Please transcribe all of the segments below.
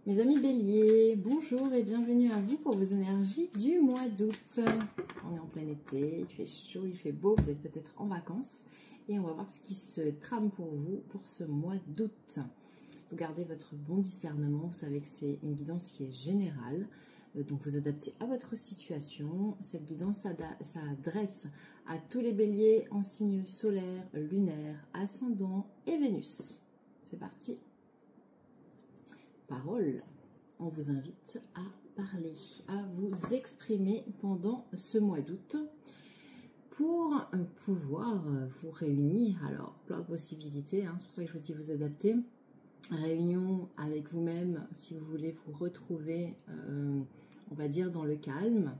Mes amis béliers, bonjour et bienvenue à vous pour vos énergies du mois d'août. On est en plein été, il fait chaud, il fait beau, vous êtes peut-être en vacances et on va voir ce qui se trame pour vous pour ce mois d'août. Vous gardez votre bon discernement, vous savez que c'est une guidance qui est générale, donc vous adaptez à votre situation. Cette guidance s'adresse à tous les béliers en signe solaire, lunaire, ascendant et Vénus. C'est parti. Parole, on vous invite à parler, à vous exprimer pendant ce mois d'août pour pouvoir vous réunir. Alors, plein de possibilités, c'est pour ça que je vous dis vous adapter. Réunion avec vous-même si vous voulez vous retrouver, on va dire, dans le calme.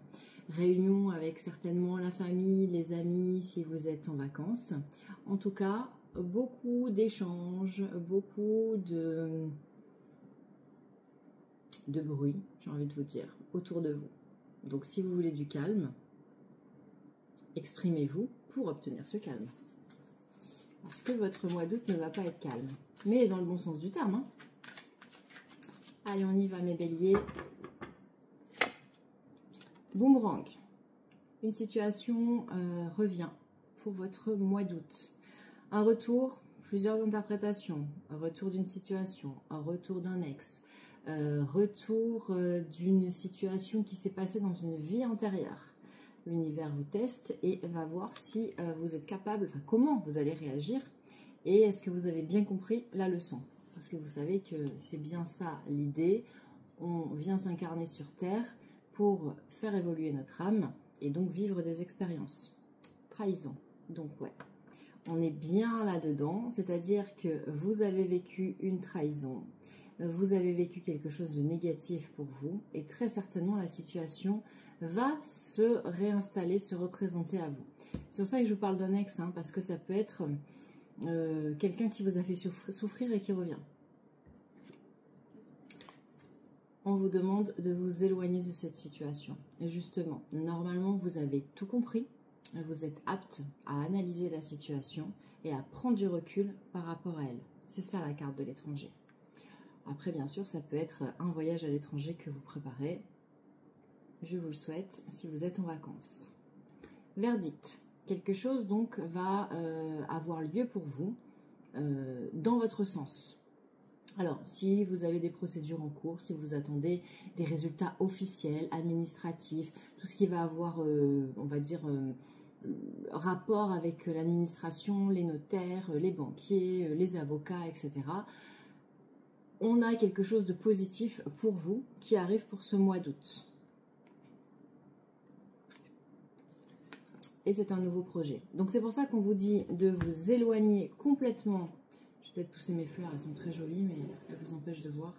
Réunion avec certainement la famille, les amis si vous êtes en vacances. En tout cas, beaucoup d'échanges, beaucoup de bruit, j'ai envie de vous dire, autour de vous. Donc si vous voulez du calme, exprimez-vous pour obtenir ce calme. Parce que votre mois d'août ne va pas être calme, mais dans le bon sens du terme. Allez, on y va mes béliers. Boomerang. Une situation revient pour votre mois d'août. Un retour, plusieurs interprétations, un retour d'une situation, un retour d'un ex, retour d'une situation qui s'est passée dans une vie antérieure. L'univers vous teste et va voir si vous êtes capable, enfin comment vous allez réagir et est-ce que vous avez bien compris la leçon. Parce que vous savez que c'est bien ça l'idée, on vient s'incarner sur Terre pour faire évoluer notre âme et donc vivre des expériences. Trahison, donc ouais. On est bien là-dedans, c'est-à-dire que vous avez vécu une trahison, vous avez vécu quelque chose de négatif pour vous et très certainement la situation va se réinstaller, se représenter à vous. C'est pour ça que je vous parle d'un ex, parce que ça peut être quelqu'un qui vous a fait souffrir et qui revient. On vous demande de vous éloigner de cette situation. Et justement, normalement, vous avez tout compris. Vous êtes apte à analyser la situation et à prendre du recul par rapport à elle. C'est ça la carte de l'étranger. Après, bien sûr, ça peut être un voyage à l'étranger que vous préparez. Je vous le souhaite si vous êtes en vacances. Verdict. Quelque chose donc va avoir lieu pour vous dans votre sens. Alors, si vous avez des procédures en cours, si vous attendez des résultats officiels, administratifs, tout ce qui va avoir, on va dire, rapport avec l'administration, les notaires, les banquiers, les avocats, etc., on a quelque chose de positif pour vous qui arrive pour ce mois d'août. Et c'est un nouveau projet. Donc c'est pour ça qu'on vous dit de vous éloigner complètement. Je vais peut-être pousser mes fleurs, elles sont très jolies, mais elles vous empêchent de voir.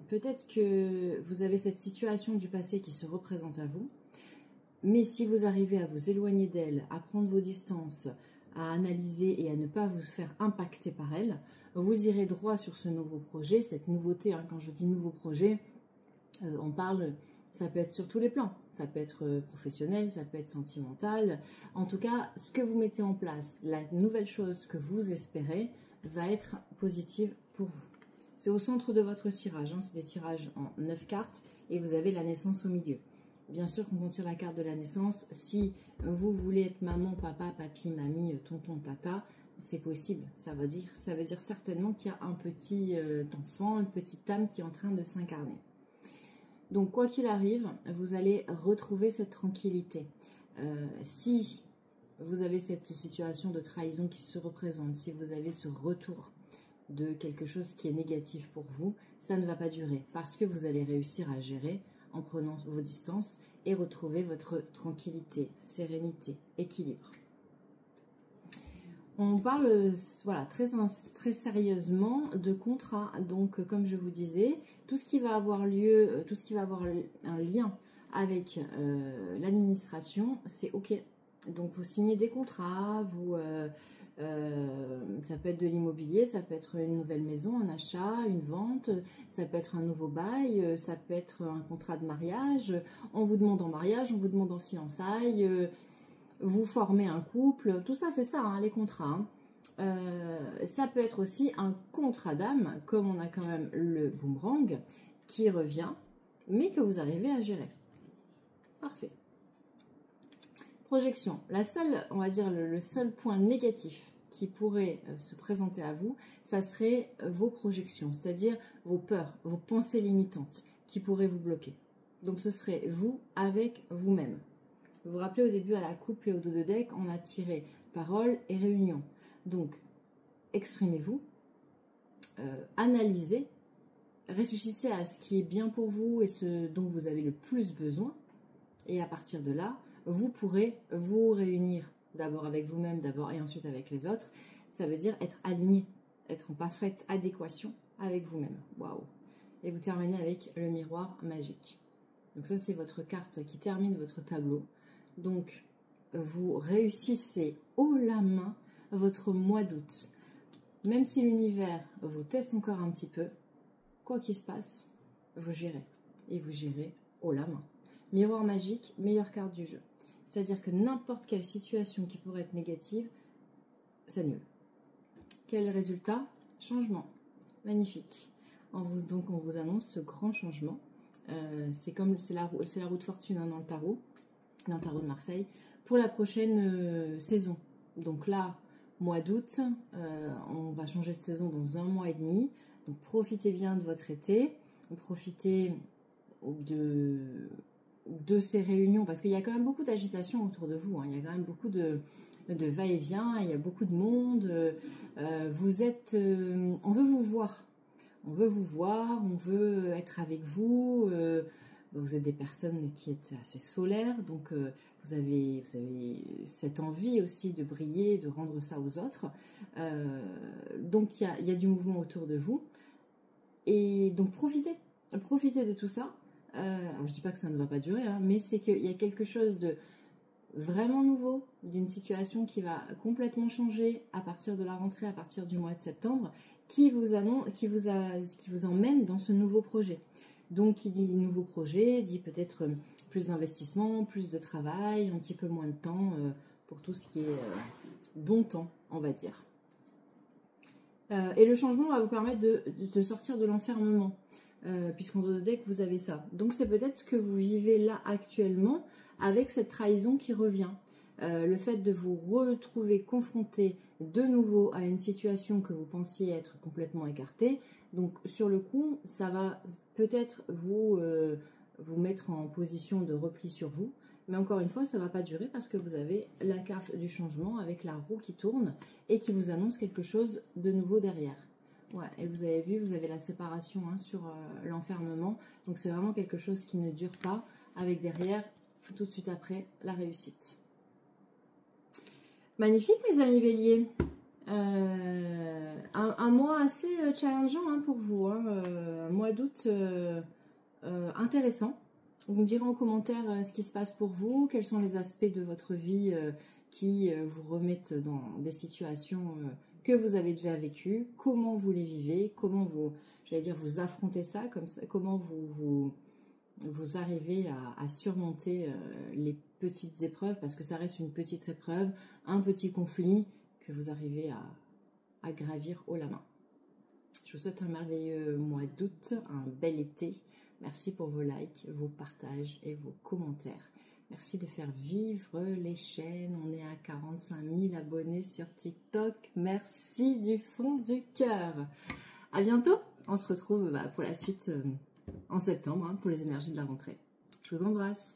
Peut-être que vous avez cette situation du passé qui se représente à vous. Mais si vous arrivez à vous éloigner d'elle, à prendre vos distances, à analyser et à ne pas vous faire impacter par elle, vous irez droit sur ce nouveau projet, cette nouveauté. Quand je dis nouveau projet, on parle, ça peut être sur tous les plans. Ça peut être professionnel, ça peut être sentimental. En tout cas, ce que vous mettez en place, la nouvelle chose que vous espérez, va être positive pour vous. C'est au centre de votre tirage. C'est des tirages en 9 cartes et vous avez la naissance au milieu. Bien sûr, quand on tire la carte de la naissance, si vous voulez être maman, papa, papi, mamie, tonton, tata, c'est possible. Ça veut dire certainement qu'il y a un petit enfant, une petite âme qui est en train de s'incarner. Donc, quoi qu'il arrive, vous allez retrouver cette tranquillité. Si vous avez cette situation de trahison qui se représente, si vous avez ce retour de quelque chose qui est négatif pour vous, ça ne va pas durer parce que vous allez réussir à gérer en prenant vos distances et retrouver votre tranquillité, sérénité, équilibre. On parle voilà, très sérieusement de contrat. Donc, comme je vous disais, tout ce qui va avoir lieu, tout ce qui va avoir un lien avec l'administration, c'est OK. Donc, vous signez des contrats, ça peut être de l'immobilier, ça peut être une nouvelle maison, un achat, une vente, ça peut être un nouveau bail, ça peut être un contrat de mariage. On vous demande en mariage, on vous demande en fiançailles, vous formez un couple, tout ça, c'est ça, les contrats. Ça peut être aussi un contrat d'âme, comme on a quand même le boomerang qui revient, mais que vous arrivez à gérer. Parfait. Projection. La seule, on va dire le seul point négatif qui pourrait se présenter à vous, ça serait vos projections, c'est-à-dire vos peurs, vos pensées limitantes qui pourraient vous bloquer. Donc ce serait vous avec vous-même. Vous vous rappelez, au début, à la coupe et au dos de deck, on a tiré parole et réunion. Donc, exprimez-vous, analysez, réfléchissez à ce qui est bien pour vous et ce dont vous avez le plus besoin. Et à partir de là, vous pourrez vous réunir d'abord avec vous-même, d'abord et ensuite avec les autres. Ça veut dire être aligné, être en parfaite adéquation avec vous-même. Waouh! Et vous terminez avec le miroir magique. Donc ça, c'est votre carte qui termine votre tableau. Donc, vous réussissez haut la main votre mois d'août. Même si l'univers vous teste encore un petit peu, quoi qu'il se passe, vous gérez. Et vous gérez haut la main. Miroir magique, meilleure carte du jeu. C'est-à-dire que n'importe quelle situation qui pourrait être négative s'annule. Quel résultat? Changement. Magnifique. Donc on vous annonce ce grand changement. C'est la roue de fortune dans le tarot de Marseille, pour la prochaine saison. Donc là, mois d'août, on va changer de saison dans 1 mois et demi. Donc profitez bien de votre été, profitez de ces réunions, parce qu'il y a quand même beaucoup d'agitation autour de vous, hein. Il y a quand même beaucoup de va-et-vient, il y a beaucoup de monde. On veut vous voir. On veut vous voir, on veut être avec vous. Vous êtes des personnes qui êtes assez solaires, donc vous avez cette envie aussi de briller, de rendre ça aux autres. Donc il y a du mouvement autour de vous. Et donc profitez de tout ça. Alors je ne dis pas que ça ne va pas durer, hein, mais c'est qu'il y a quelque chose de vraiment nouveau, d'une situation qui va complètement changer à partir de la rentrée, à partir du mois de septembre, qui vous emmène dans ce nouveau projet. Donc, qui dit nouveau projet, dit peut-être plus d'investissement, plus de travail, un petit peu moins de temps pour tout ce qui est bon temps, on va dire. Et le changement va vous permettre de sortir de l'enfermement, puisqu'en dos de deck, vous avez ça. Donc, c'est peut-être ce que vous vivez là actuellement avec cette trahison qui revient. Le fait de vous retrouver confronté de nouveau à une situation que vous pensiez être complètement écartée. Donc sur le coup, ça va peut-être vous mettre en position de repli sur vous. Mais encore une fois, ça ne va pas durer parce que vous avez la carte du changement avec la roue qui tourne et qui vous annonce quelque chose de nouveau derrière. Ouais, et vous avez vu, vous avez la séparation hein, sur l'enfermement. Donc c'est vraiment quelque chose qui ne dure pas, avec derrière, tout de suite après, la réussite. Magnifique mes amis béliers. Un mois assez challengeant hein, pour vous. Hein. Un mois d'août intéressant. Vous me direz en commentaire ce qui se passe pour vous, quels sont les aspects de votre vie qui vous remettent dans des situations que vous avez déjà vécues, comment vous les vivez, comment vous affrontez ça, comment vous arrivez à surmonter les petites épreuves, parce que ça reste une petite épreuve, un petit conflit que vous arrivez à gravir haut la main. Je vous souhaite un merveilleux mois d'août, un bel été. Merci pour vos likes, vos partages et vos commentaires. Merci de faire vivre les chaînes. On est à 45 000 abonnés sur TikTok. Merci du fond du cœur. À bientôt. On se retrouve pour la suite en septembre, hein, pour les énergies de la rentrée. Je vous embrasse.